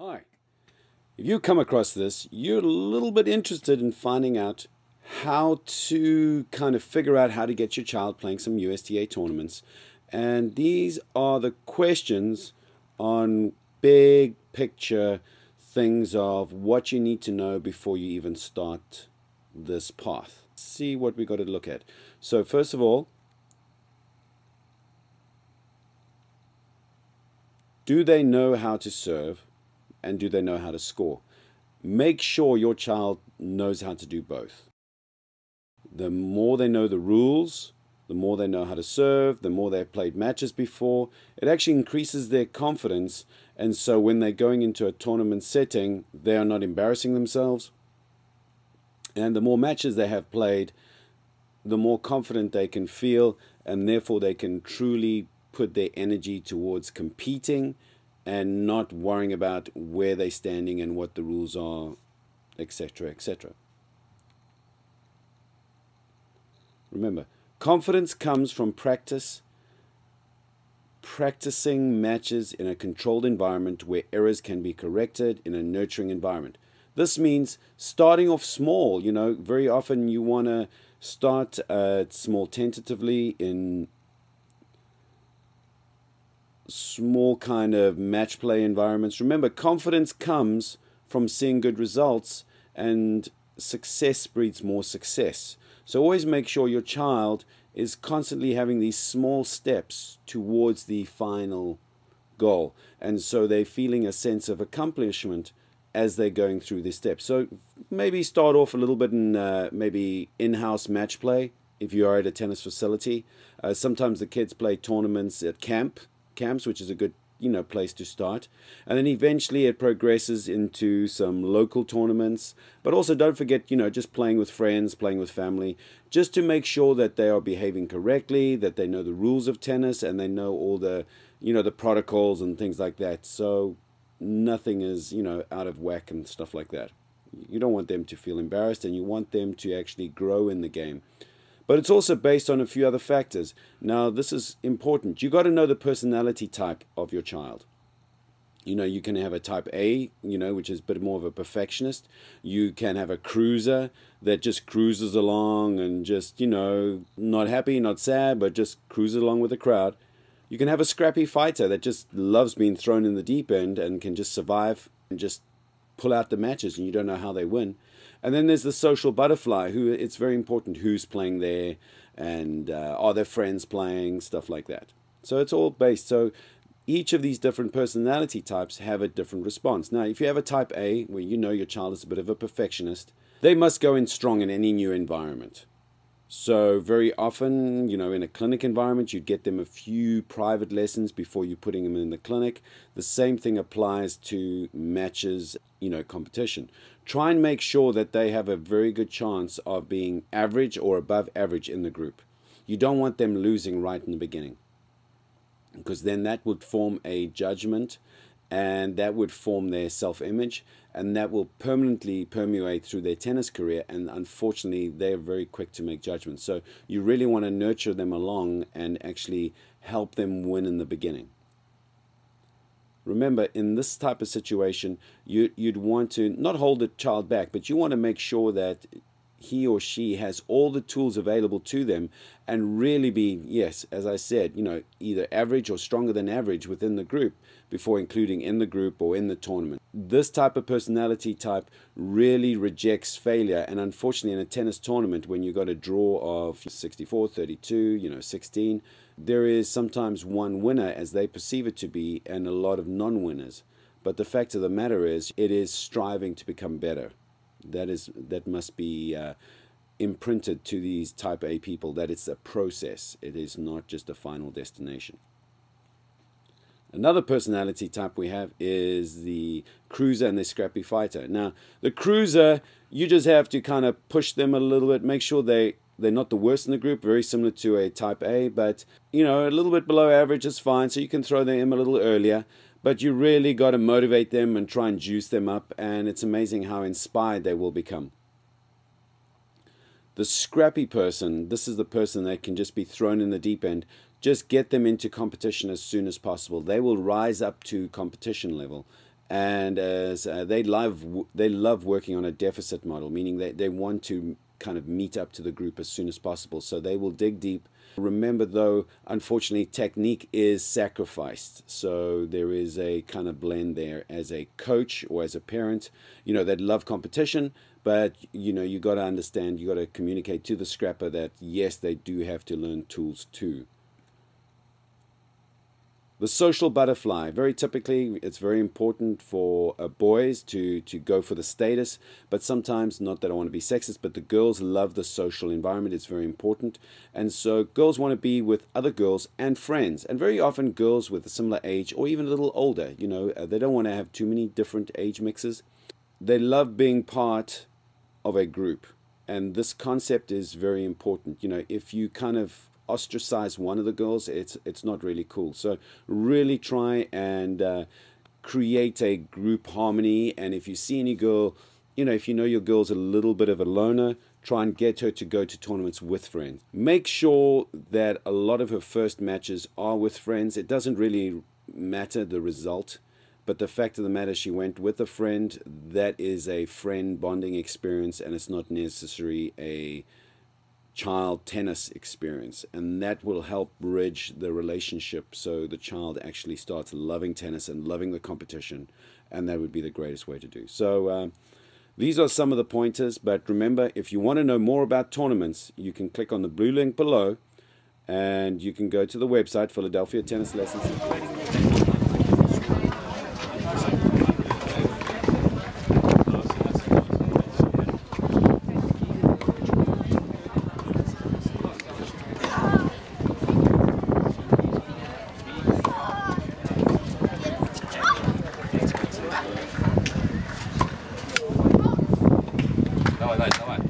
Hi. If you come across this, you're a little bit interested in finding out how to kind of figure out how to get your child playing some USTA tournaments. And these are the questions on big picture things of what you need to know before you even start this path. See what we got to look at. So first of all, do they know how to serve? And do they know how to score? Make sure your child knows how to do both. The more they know the rules, the more they know how to serve, the more they've played matches before, it actually increases their confidence. And so when they're going into a tournament setting, they are not embarrassing themselves. And the more matches they have played, the more confident they can feel, and therefore they can truly put their energy towards competing and not worrying about where they're standing and what the rules are, etc., etc. Remember, confidence comes from practicing matches in a controlled environment where errors can be corrected in a nurturing environment. This means starting off small. Very often you want to start small tentatively in small kind of match play environments. Remember, confidence comes from seeing good results, and success breeds more success. So always make sure your child is constantly having these small steps towards the final goal, and so they're feeling a sense of accomplishment as they're going through these steps. So maybe start off a little bit in maybe in-house match play if you are at a tennis facility. Sometimes the kids play tournaments at camps, which is a good place to start, and then eventually it progresses into some local tournaments. But also don't forget, just playing with friends, playing with family, just to make sure that they are behaving correctly, that they know the rules of tennis, and they know all the the protocols and things like that, so nothing is out of whack and stuff like that. You don't want them to feel embarrassed, and you want them to actually grow in the game. But it's also based on a few other factors. Now, this is important. You got to know the personality type of your child. You can have a type A, which is a bit more of a perfectionist. You can have a cruiser that just cruises along and just, not happy, not sad, but just cruises along with the crowd. You can have a scrappy fighter that just loves being thrown in the deep end and can just survive and just pull out the matches, and you don't know how they win. And then there's the social butterfly, who it's very important who's playing there, and are their friends playing, stuff like that. So it's all based. So each of these different personality types have a different response. Now, if you have a type A, where your child is a bit of a perfectionist, they must go in strong in any new environment. So very often, in a clinic environment, you'd get them a few private lessons before you're putting them in the clinic. The same thing applies to matches, competition. Try and make sure that they have a very good chance of being average or above average in the group. You don't want them losing right in the beginning, because then that would form a judgment, and that would form their self-image, and that will permanently permeate through their tennis career, and unfortunately they're very quick to make judgments. So you really want to nurture them along and actually help them win in the beginning. Remember, in this type of situation, you'd want to not hold the child back, but you want to make sure that he or she has all the tools available to them, and really be, yes, as I said, either average or stronger than average within the group before including in the group or in the tournament. This type of personality type really rejects failure, and unfortunately in a tennis tournament, when you got a draw of 64, 32, 16, there is sometimes one winner as they perceive it to be, and a lot of non-winners. But the fact of the matter is, it is striving to become better. That must be imprinted to these type A people, that it's a process. It is not just a final destination. Another personality type we have is the cruiser and the scrappy fighter. Now, the cruiser, you just have to kind of push them a little bit, make sure they're not the worst in the group, very similar to a type A, but a little bit below average is fine, so you can throw them in a little earlier. But you really got to motivate them and try and juice them up, and it's amazing how inspired they will become. The scrappy person, this is the person that can just be thrown in the deep end. Just get them into competition as soon as possible. They will rise up to competition level, and as they love working on a deficit model, meaning they want to kind of meet up to the group as soon as possible. So they will dig deep. Remember, though, unfortunately, technique is sacrificed. So there is a kind of blend there. As a coach or as a parent, you know, they'd love competition, but you know, you got to understand, you got to communicate to the scrapper that yes, they do have to learn tools too. The social butterfly, very typically, it's very important for boys to go for the status, but sometimes, not that I want to be sexist, but the girls love the social environment. It's very important. And so girls want to be with other girls and friends, and very often girls with a similar age or even a little older. You know, they don't want to have too many different age mixes. They love being part of a group, and this concept is very important. You know, if you kind of ostracize one of the girls, it's not really cool. So really try and create a group harmony. And if you see any girl, you know, if you know your girl's a little bit of a loner, try and get her to go to tournaments with friends. Make sure that a lot of her first matches are with friends. It doesn't really matter the result, but the fact of the matter, she went with a friend. That is a friend bonding experience, and it's not necessarily a child tennis experience, and that will help bridge the relationship so the child actually starts loving tennis and loving the competition, and that would be the greatest way to do. So these are some of the pointers, but remember, if you want to know more about tournaments, you can click on the blue link below and you can go to the website, Philadelphia Tennis Lessons. Давай, давай, давай.